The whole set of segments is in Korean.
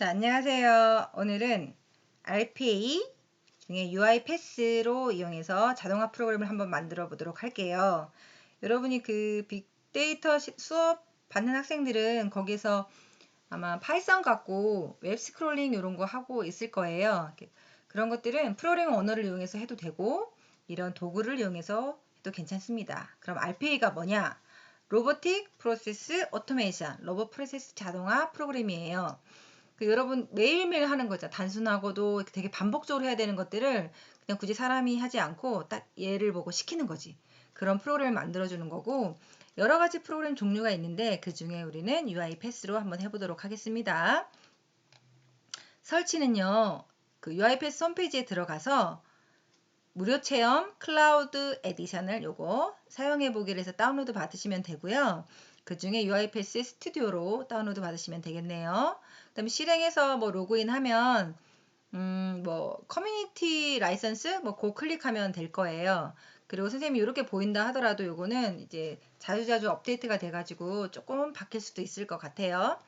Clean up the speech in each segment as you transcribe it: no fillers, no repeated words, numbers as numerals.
자, 안녕하세요. 오늘은 RPA 중에 UI 패스로 이용해서 자동화 프로그램을 한번 만들어 보도록 할게요. 여러분이 그 빅데이터 수업 받는 학생들은 거기서 아마 파이썬 갖고 웹 스크롤링 이런 거 하고 있을 거예요. 그런 것들은 프로그래밍 언어를 이용해서 해도 되고 이런 도구를 이용해서 해도 괜찮습니다. 그럼 RPA가 뭐냐? 로보틱 프로세스 오토메이션, 로봇 프로세스 자동화 프로그램이에요. 여러분 매일매일 하는 거죠. 단순하고도 되게 반복적으로 해야 되는 것들을 그냥 굳이 사람이 하지 않고 딱 얘를 보고 시키는 거지. 그런 프로그램을 만들어주는 거고, 여러 가지 프로그램 종류가 있는데 그 중에 우리는 UI 패스로 한번 해보도록 하겠습니다. 설치는요, 그 UI 패스 홈페이지에 들어가서 무료 체험 클라우드 에디션을 요거 사용해 보기를 해서 다운로드 받으시면 되고요. 그 중에 UiPath 스튜디오로 다운로드 받으시면 되겠네요. 그다음에 실행해서 뭐 로그인하면 뭐 커뮤니티 라이선스 뭐 그거 클릭하면 될 거예요. 그리고 선생님이 이렇게 보인다 하더라도 요거는 이제 자주자주 업데이트가 돼가지고 조금 바뀔 수도 있을 것 같아요.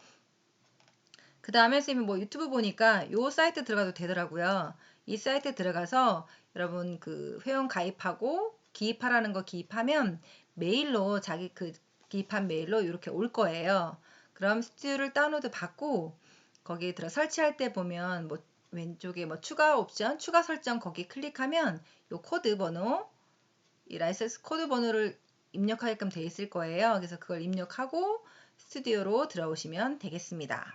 그 다음에 선생님이 뭐 유튜브 보니까 요 사이트 들어가도 되더라고요. 이 사이트 들어가서 여러분 그 회원 가입하고 기입하라는 거 기입하면 메일로 자기 그 기입한 메일로 이렇게 올 거예요. 그럼 스튜디오를 다운로드 받고 거기에 들어 설치할 때 보면 뭐 왼쪽에 뭐 추가 옵션, 추가 설정 거기 클릭하면 요 코드 번호, 이 라이선스 코드 번호를 입력하게끔 돼 있을 거예요. 그래서 그걸 입력하고 스튜디오로 들어오시면 되겠습니다.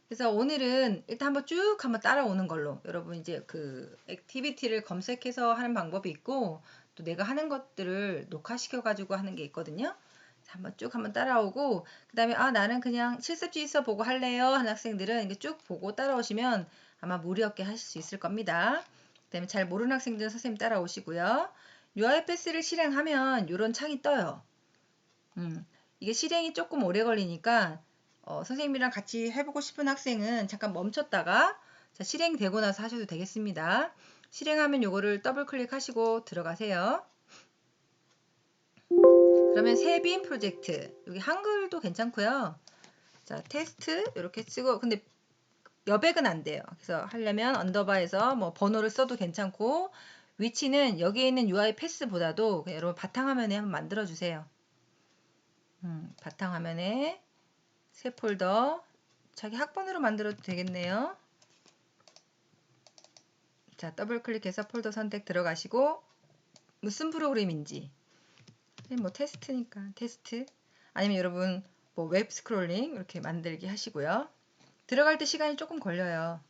그래서 오늘은 일단 한번 따라오는 걸로, 여러분 이제 그 액티비티를 검색해서 하는 방법이 있고 또 내가 하는 것들을 녹화시켜 가지고 하는 게 있거든요. 한번 따라오고, 그 다음에 나는 그냥 실습지 있어 보고 할래요 하는 학생들은 이게 쭉 보고 따라오시면 아마 무리 없게 하실 수 있을 겁니다. 그 다음에 잘 모르는 학생들은 선생님 따라오시고요. UiPath를 실행하면 이런 창이 떠요. 이게 실행이 조금 오래 걸리니까 선생님이랑 같이 해보고 싶은 학생은 잠깐 멈췄다가 자, 실행되고 나서 하셔도 되겠습니다. 실행하면 요거를 더블 클릭하시고 들어가세요. 그러면 세빈 프로젝트, 여기 한글도 괜찮고요. 자, 테스트 이렇게 쓰고, 근데 여백은 안 돼요. 그래서 하려면 언더바에서 뭐 번호를 써도 괜찮고, 위치는 여기에 있는 UI 패스보다도 여러분 바탕화면에 한번 만들어 주세요. 바탕화면에 새 폴더 자기 학번으로 만들어도 되겠네요. 자, 더블 클릭해서 폴더 선택 들어가시고 무슨 프로그램인지, 뭐 테스트니까 테스트, 아니면 여러분 뭐 웹 스크롤링 이렇게 만들기 하시고요. 들어갈 때 시간이 조금 걸려요.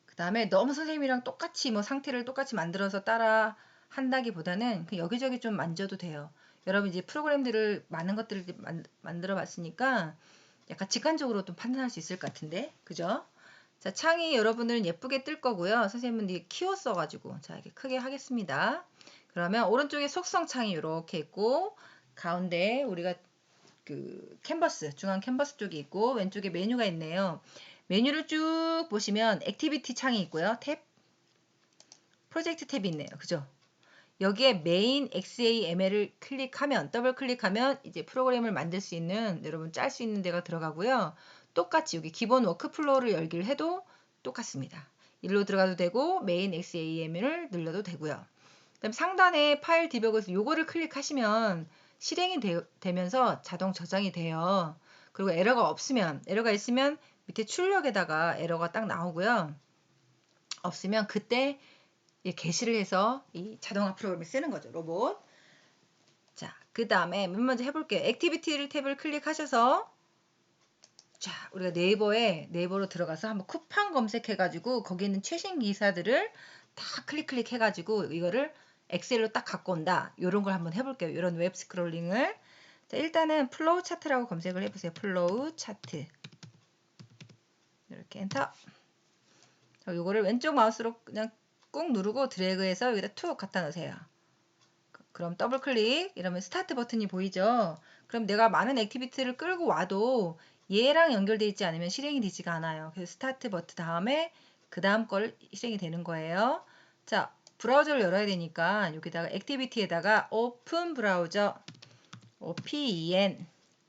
그 다음에 너무 선생님이랑 똑같이 뭐 상태를 똑같이 만들어서 따라 한다기보다는 여기저기 좀 만져도 돼요. 여러분 이제 프로그램들을 많은 것들을 만들어 봤으니까 약간 직관적으로 좀 판단할 수 있을 것 같은데, 그죠? 자, 창이 여러분들은 예쁘게 뜰 거고요. 선생님은 이게 키웠어가지고 자, 이렇게 크게 하겠습니다. 그러면 오른쪽에 속성 창이 이렇게 있고, 가운데 우리가 그 캔버스, 중앙 캔버스 쪽이 있고, 왼쪽에 메뉴가 있네요. 메뉴를 쭉 보시면 액티비티 창이 있고요. 탭, 프로젝트 탭이 있네요. 그죠? 여기에 메인 XAML을 클릭하면, 더블 클릭하면 이제 프로그램을 만들 수 있는, 여러분 짤 수 있는 데가 들어가고요. 똑같이 여기 기본 워크플로우를 열기를 해도 똑같습니다. 일로 들어가도 되고 메인 XAML을 눌러도 되고요. 그다음 상단에 파일 디버그에서 요거를 클릭하시면 실행이 되면서 자동 저장이 돼요. 그리고 에러가 있으면 밑에 출력에다가 에러가 딱 나오고요. 없으면 그때 게시를 해서 이 자동화 프로그램을 쓰는 거죠. 로봇. 자, 그 다음에 맨 먼저 해볼게요. 액티비티를 탭을 클릭하셔서, 자, 우리가 네이버로 들어가서 한번 쿠팡 검색해가지고 거기 있는 최신 기사들을 다 클릭해가지고 이거를 엑셀로 딱 갖고 온다. 이런 걸 한번 해볼게요. 이런 웹 스크롤링을. 자, 일단은 플로우 차트라고 검색을 해보세요. 플로우 차트. 이렇게 엔터. 자, 요거를 왼쪽 마우스로 그냥 꾹 누르고 드래그해서 여기다 툭 갖다 놓으세요. 그럼 더블 클릭 이러면 스타트 버튼이 보이죠. 그럼 내가 많은 액티비티를 끌고 와도 얘랑 연결되어 있지 않으면 실행이 되지가 않아요. 그래서 스타트 버튼 다음에 그 다음 걸 실행이 되는 거예요. 자, 브라우저를 열어야 되니까 여기다가 액티비티에다가 오픈 브라우저 OPEN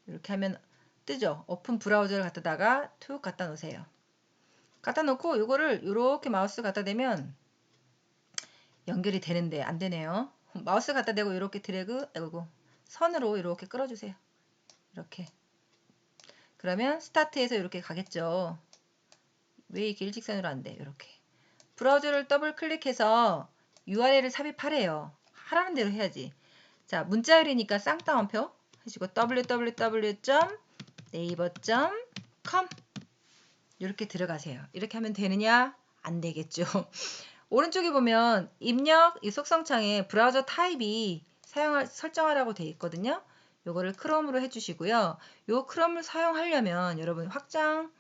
이렇게 하면 뜨죠? 오픈 브라우저를 갖다다가 툭 갖다 놓으세요. 갖다 놓고 이거를 이렇게 마우스 갖다 대면 연결이 되는데 안 되네요. 마우스 갖다 대고 이렇게 드래그, 아이고, 선으로 이렇게 끌어주세요. 이렇게. 그러면 스타트에서 이렇게 가겠죠. 왜 이렇게 일직선으로 안 돼? 이렇게. 브라우저를 더블 클릭해서 URL을 삽입하래요. 하라는 대로 해야지. 자, 문자열이니까 쌍따옴표 해주고 www.naver.com 이렇게 들어가세요. 이렇게 하면 되느냐? 안 되겠죠. 오른쪽에 보면 입력 이 속성창에 브라우저 타입이 설정하라고 되어 있거든요. 요거를 크롬으로 해주시고요. 요 크롬을 사용하려면 여러분 확장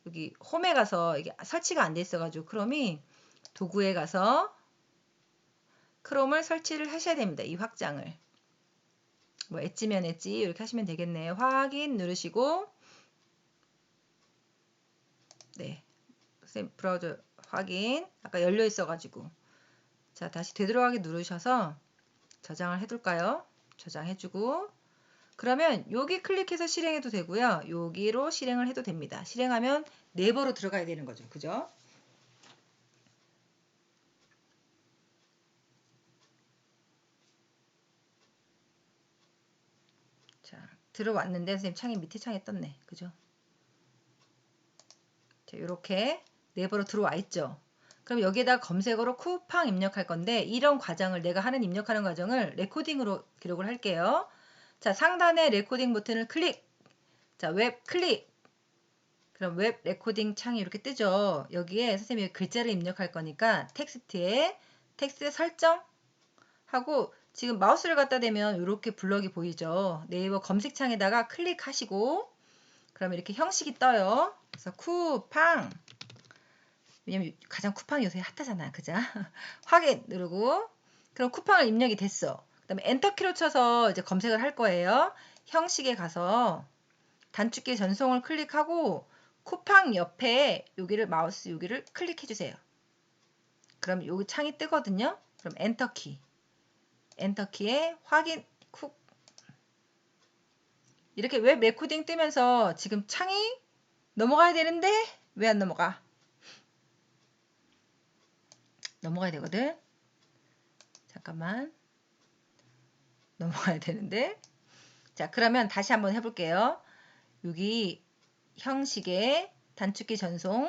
여기 홈에 가서 이게 설치가 안 돼 있어가지고 크롬이 도구에 가서 크롬을 설치를 하셔야 됩니다. 이 확장을. 뭐 엣지면 엣지 이렇게 하시면 되겠네요. 확인 누르시고 네. 선생님 브라우저 확인 아까 열려 있어가지고 자 다시 되돌아가기 누르셔서 저장을 해둘까요? 저장해주고 그러면 여기 클릭해서 실행해도 되고요. 여기로 실행을 해도 됩니다. 실행하면 네이버로 들어가야 되는 거죠. 그죠? 자, 들어왔는데 선생님 창이 밑에 창에 떴네. 그죠? 자, 이렇게 네이버로 들어와 있죠. 그럼 여기에다 검색어로 쿠팡 입력할 건데 이런 과정을 내가 하는 입력하는 과정을 레코딩으로 기록을 할게요. 자, 상단에 레코딩 버튼을 클릭. 자, 웹 클릭. 그럼 웹 레코딩 창이 이렇게 뜨죠. 여기에 선생님이 글자를 입력할 거니까 텍스트에 텍스트 설정하고 지금 마우스를 갖다 대면 이렇게 블럭이 보이죠. 네이버 검색창에다가 클릭하시고 그러면 이렇게 형식이 떠요. 그래서 쿠팡 왜냐면 가장 쿠팡이 요새 핫하잖아. 그죠? 확인 누르고 그럼 쿠팡을 입력이 됐어. 그다음에 엔터키로 쳐서 이제 검색을 할 거예요. 형식에 가서 단축키 전송을 클릭하고 쿠팡 옆에 여기를 마우스 여기를 클릭해 주세요. 그럼 여기 창이 뜨거든요. 그럼 엔터키. 엔터키에 확인 쿡 이렇게 웹 레코딩 뜨면서 지금 창이 넘어가야 되는데 왜 안 넘어가? 넘어가야 되거든. 잠깐만. 넘어가야 되는데. 자, 그러면 다시 한번 해볼게요. 여기 형식에 단축키 전송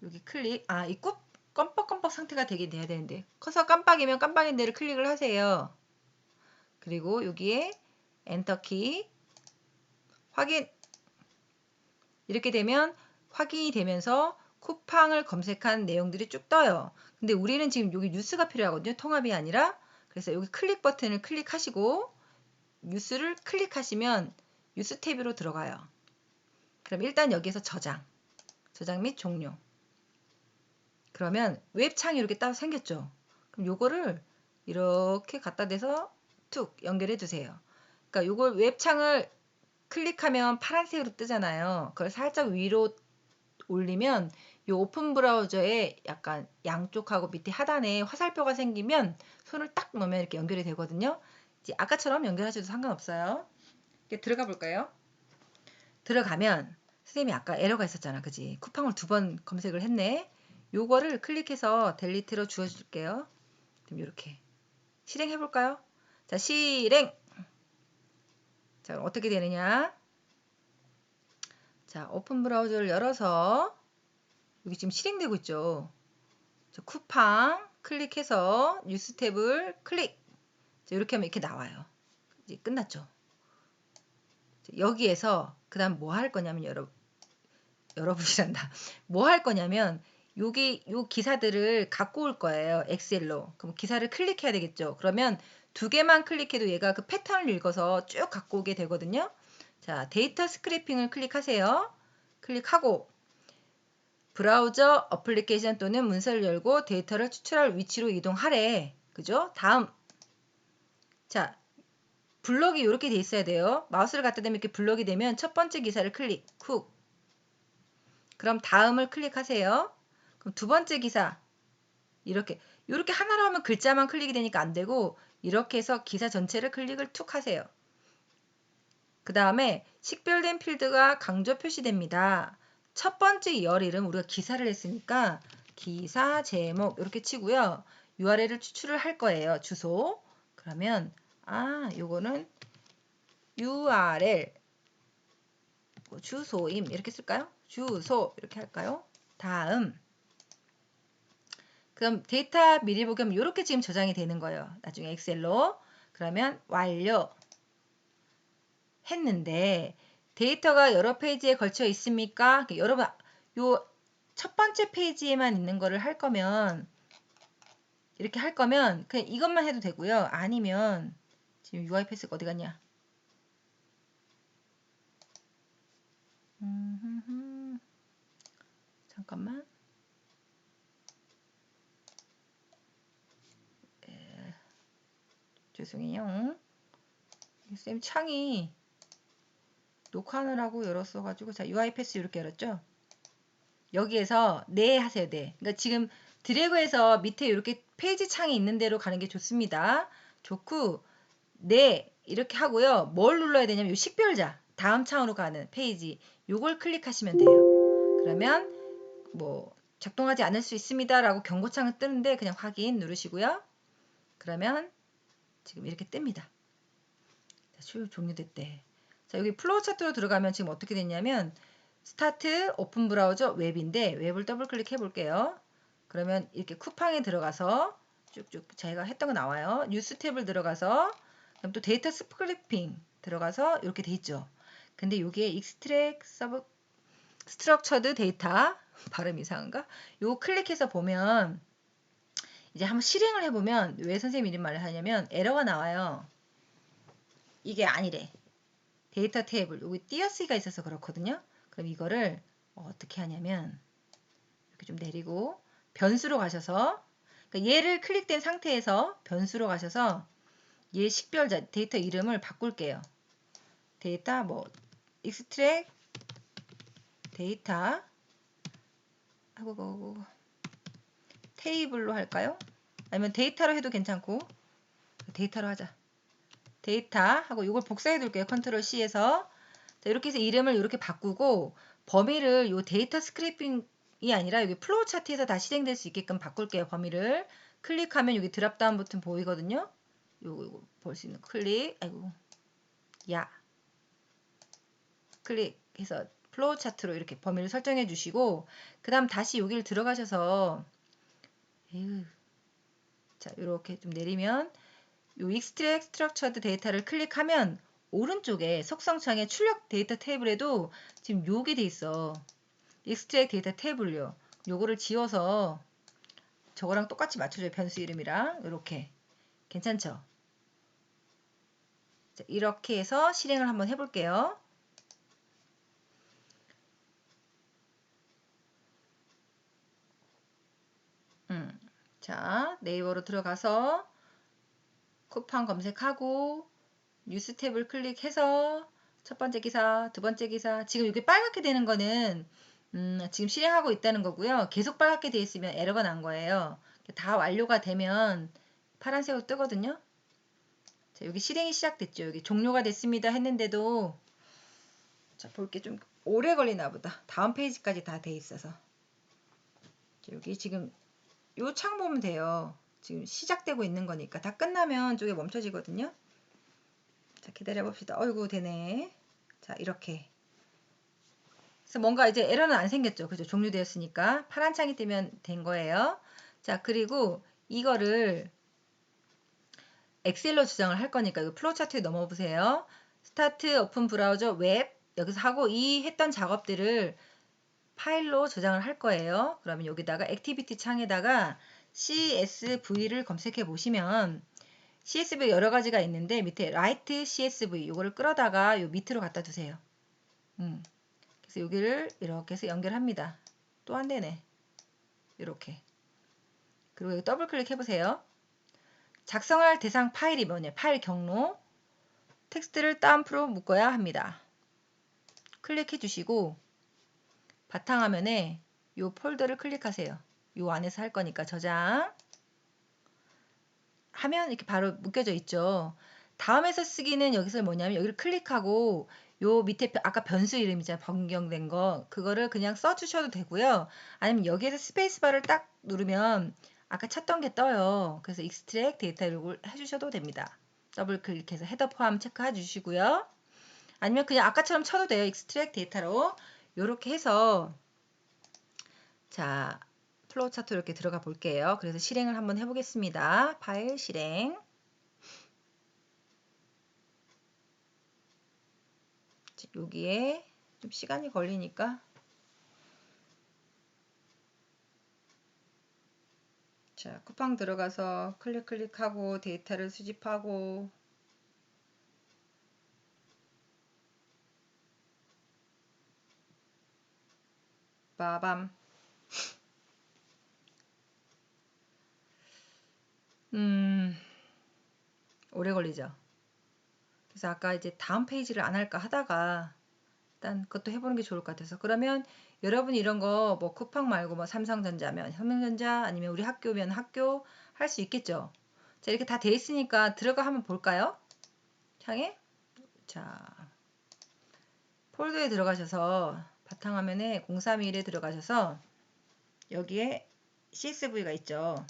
여기 클릭 이 껌뻑껌뻑 상태가 되긴 돼야 되는데 커서 깜빡이면 깜빡인 데를 클릭을 하세요. 그리고 여기에 엔터키 확인 이렇게 되면 확인이 되면서 쿠팡을 검색한 내용들이 쭉 떠요. 근데 우리는 지금 여기 뉴스가 필요하거든요. 통합이 아니라 그래서 여기 클릭 버튼을 클릭하시고 뉴스를 클릭하시면 뉴스 탭으로 들어가요. 그럼 일단 여기에서 저장 및 종료 그러면 웹창이 이렇게 따로 생겼죠. 그럼 요거를 이렇게 갖다 대서 툭 연결해 주세요. 그러니까 요걸 웹창을 클릭하면 파란색으로 뜨잖아요. 그걸 살짝 위로 올리면 요 오픈 브라우저에 약간 양쪽하고 밑에 하단에 화살표가 생기면 손을 딱 놓으면 이렇게 연결이 되거든요. 이제 아까처럼 연결하셔도 상관없어요. 이렇게 들어가 볼까요? 들어가면 선생님이 아까 에러가 있었잖아. 그지? 쿠팡을 2번 검색을 했네. 요거를 클릭해서 델리트로 주워줄게요. 그럼 이렇게 실행해 볼까요? 자, 실행. 자, 어떻게 되느냐? 자, 오픈 브라우저를 열어서 여기 지금 실행되고 있죠. 자, 쿠팡 클릭해서 뉴스 탭을 클릭. 자, 이렇게 하면 이렇게 나와요. 이제 끝났죠. 자, 여기에서 그다음 뭐 할 거냐면 여러분이란다. 뭐 할 거냐면 여기 요 기사들을 갖고 올 거예요. 엑셀로. 그럼 기사를 클릭해야 되겠죠. 그러면 2개만 클릭해도 얘가 그 패턴을 읽어서 쭉 갖고 오게 되거든요. 자, 데이터 스크래핑을 클릭하세요. 클릭하고 브라우저 어플리케이션 또는 문서를 열고 데이터를 추출할 위치로 이동하래. 그죠? 다음. 자, 블럭이 이렇게 돼 있어야 돼요. 마우스를 갖다 대면 이렇게 블럭이 되면 첫 번째 기사를 클릭, 쿡. 그럼 다음을 클릭하세요. 그럼 두 번째 기사 이렇게 하나로 하면 글자만 클릭이 되니까 안 되고 이렇게 해서 기사 전체를 클릭을 툭 하세요. 그 다음에 식별된 필드가 강조 표시됩니다. 첫 번째 열 이름 우리가 기사를 했으니까 기사 제목 이렇게 치고요. URL을 추출을 할 거예요. 주소. 그러면 요거는 URL 주소임 이렇게 쓸까요? 주소 이렇게 할까요? 다음 그럼 데이터 미리 보기 하면 이렇게 지금 저장이 되는 거예요. 나중에 엑셀로. 그러면 완료 했는데 데이터가 여러 페이지에 걸쳐 있습니까? 여러분 요 첫 번째 페이지에만 있는 거를 할 거면 이렇게 할 거면 그냥 이것만 해도 되고요. 아니면 지금 UIPath가 어디 갔냐? 잠깐만. 죄송해요. 쌤 창이 녹화하느라고 열었어가지고 자 UIPath 이렇게 열었죠? 여기에서 네 하세요. 네. 그러니까 지금 드래그해서 밑에 이렇게 페이지 창이 있는 대로 가는 게 좋습니다. 좋고 네 이렇게 하고요. 뭘 눌러야 되냐면 이 식별자 다음 창으로 가는 페이지 요걸 클릭하시면 돼요. 그러면 뭐 작동하지 않을 수 있습니다 라고 경고창을 뜨는데 그냥 확인 누르시고요. 그러면 지금 이렇게 뜹니다. 수요 종료됐대. 자 여기 플로우 차트로 들어가면 지금 어떻게 됐냐면 스타트 오픈 브라우저 웹인데 웹을 더블 클릭해 볼게요. 그러면 이렇게 쿠팡에 들어가서 쭉쭉 제가 했던 거 나와요. 뉴스 탭을 들어가서 그럼 또 데이터 스크래핑 들어가서 이렇게 돼 있죠. 근데 여기에 익스트랙 서브 스트럭처드 데이터 발음 이상한가? 요거 클릭해서 보면 이제 한번 실행을 해보면 왜 선생님 이런 말을 하냐면 에러가 나와요. 이게 아니래. 데이터 테이블 여기 띄어쓰기가 있어서 그렇거든요. 그럼 이거를 어떻게 하냐면 이렇게 좀 내리고 변수로 가셔서 그러니까 얘를 클릭된 상태에서 변수로 가셔서 얘 식별자 데이터 이름을 바꿀게요. 데이터 뭐 익스트랙 데이터 하고 테이블로 할까요? 아니면 데이터로 해도 괜찮고 데이터로 하자. 데이터 하고 이걸 복사해 둘게요. 컨트롤 C에서 자, 이렇게 해서 이름을 이렇게 바꾸고 범위를 요 데이터 스크래핑이 아니라 여기 플로우 차트에서 다 실행될 수 있게끔 바꿀게요. 범위를 클릭하면 여기 드랍다운 버튼 보이거든요. 요거 볼 수 있는 클릭 아이고 야 클릭해서 플로우 차트로 이렇게 범위를 설정해 주시고 그 다음 다시 여기를 들어가셔서 자 이렇게 좀 내리면 요 익스트랙 스트럭처드 데이터를 클릭하면 오른쪽에 속성창에 출력 데이터 테이블에도 지금 요게 돼 있어. 익스트랙 데이터 테이블요. 요거를 지워서 저거랑 똑같이 맞춰줘요. 변수 이름이랑 이렇게 괜찮죠? 자, 이렇게 해서 실행을 한번 해볼게요. 자 네이버로 들어가서 쿠팡 검색하고 뉴스 탭을 클릭해서 첫 번째 기사, 두 번째 기사 지금 이게 빨갛게 되는 거는 지금 실행하고 있다는 거고요. 계속 빨갛게 돼 있으면 에러가 난 거예요. 다 완료가 되면 파란색으로 뜨거든요. 자, 여기 실행이 시작됐죠. 여기 종료가 됐습니다 했는데도 자, 볼게 좀 오래 걸리나 보다. 다음 페이지까지 다 돼 있어서. 자, 여기 지금 요 창 보면 돼요. 지금 시작되고 있는 거니까 다 끝나면 쪽에 멈춰지거든요. 자, 기다려 봅시다. 어이구 되네. 자, 이렇게. 그래서 뭔가 이제 에러는 안 생겼죠. 그죠? 종료되었으니까 파란 창이 뜨면 된 거예요. 자, 그리고 이거를 엑셀로 저장을 할 거니까 이거 플로우 차트에 넘어 보세요. 스타트 오픈 브라우저 웹 여기서 하고 이 했던 작업들을 파일로 저장을 할 거예요. 그러면 여기다가 액티비티 창에다가 CSV를 검색해 보시면 CSV 여러 가지가 있는데 밑에 라이트 CSV 이거를 끌어다가 요 밑으로 갖다 두세요. 그래서 여기를 이렇게 해서 연결합니다. 또 안 되네. 이렇게. 그리고 여기 더블 클릭해 보세요. 작성할 대상 파일이 뭐냐? 파일 경로. 텍스트를 다운표로 묶어야 합니다. 클릭해 주시고 바탕화면에 이 폴더를 클릭하세요. 이 안에서 할 거니까 저장. 하면 이렇게 바로 묶여져 있죠. 다음에서 쓰기는 여기서 뭐냐면 여기를 클릭하고 요 밑에 아까 변수 이름 있잖아요. 변경된 거. 그거를 그냥 써주셔도 되고요. 아니면 여기에서 스페이스바를 딱 누르면 아까 찾던 게 떠요. 그래서 익스트랙 데이터 이걸 해주셔도 됩니다. 더블 클릭해서 헤더 포함 체크해 주시고요. 아니면 그냥 아까처럼 쳐도 돼요. 익스트랙 데이터로. 요렇게 해서 자 플로우 차트 이렇게 들어가 볼게요. 그래서 실행을 한번 해보겠습니다. 파일 실행. 여기에 좀 시간이 걸리니까 자 쿠팡 들어가서 클릭하고 데이터를 수집하고 빠밤 오래 걸리죠. 그래서 아까 이제 다음 페이지를 안 할까 하다가 일단 그것도 해보는 게 좋을 것 같아서 그러면 여러분이 이런 거 뭐 쿠팡 말고 뭐 삼성전자면 삼성전자 아니면 우리 학교면 학교 할 수 있겠죠. 자 이렇게 다 돼 있으니까 들어가 한번 볼까요? 창에 자 폴더에 들어가셔서 바탕화면에 031에 들어가셔서 여기에 CSV가 있죠.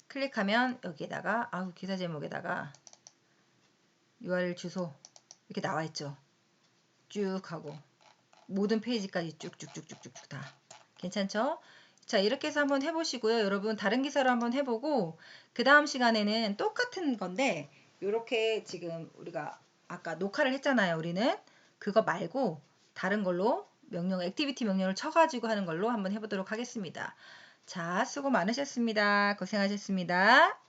클릭하면 여기에다가 기사 제목에다가 URL 주소 이렇게 나와 있죠. 쭉 하고 모든 페이지까지 쭉쭉쭉쭉쭉 다 괜찮죠? 자 이렇게 해서 한번 해보시고요. 여러분 다른 기사로 한번 해보고 그 다음 시간에는 똑같은 건데 이렇게 지금 우리가 아까 녹화를 했잖아요. 우리는 그거 말고 다른 걸로 액티비티 명령을 쳐가지고 하는 걸로 한번 해보도록 하겠습니다. 자 수고 많으셨습니다. 고생하셨습니다.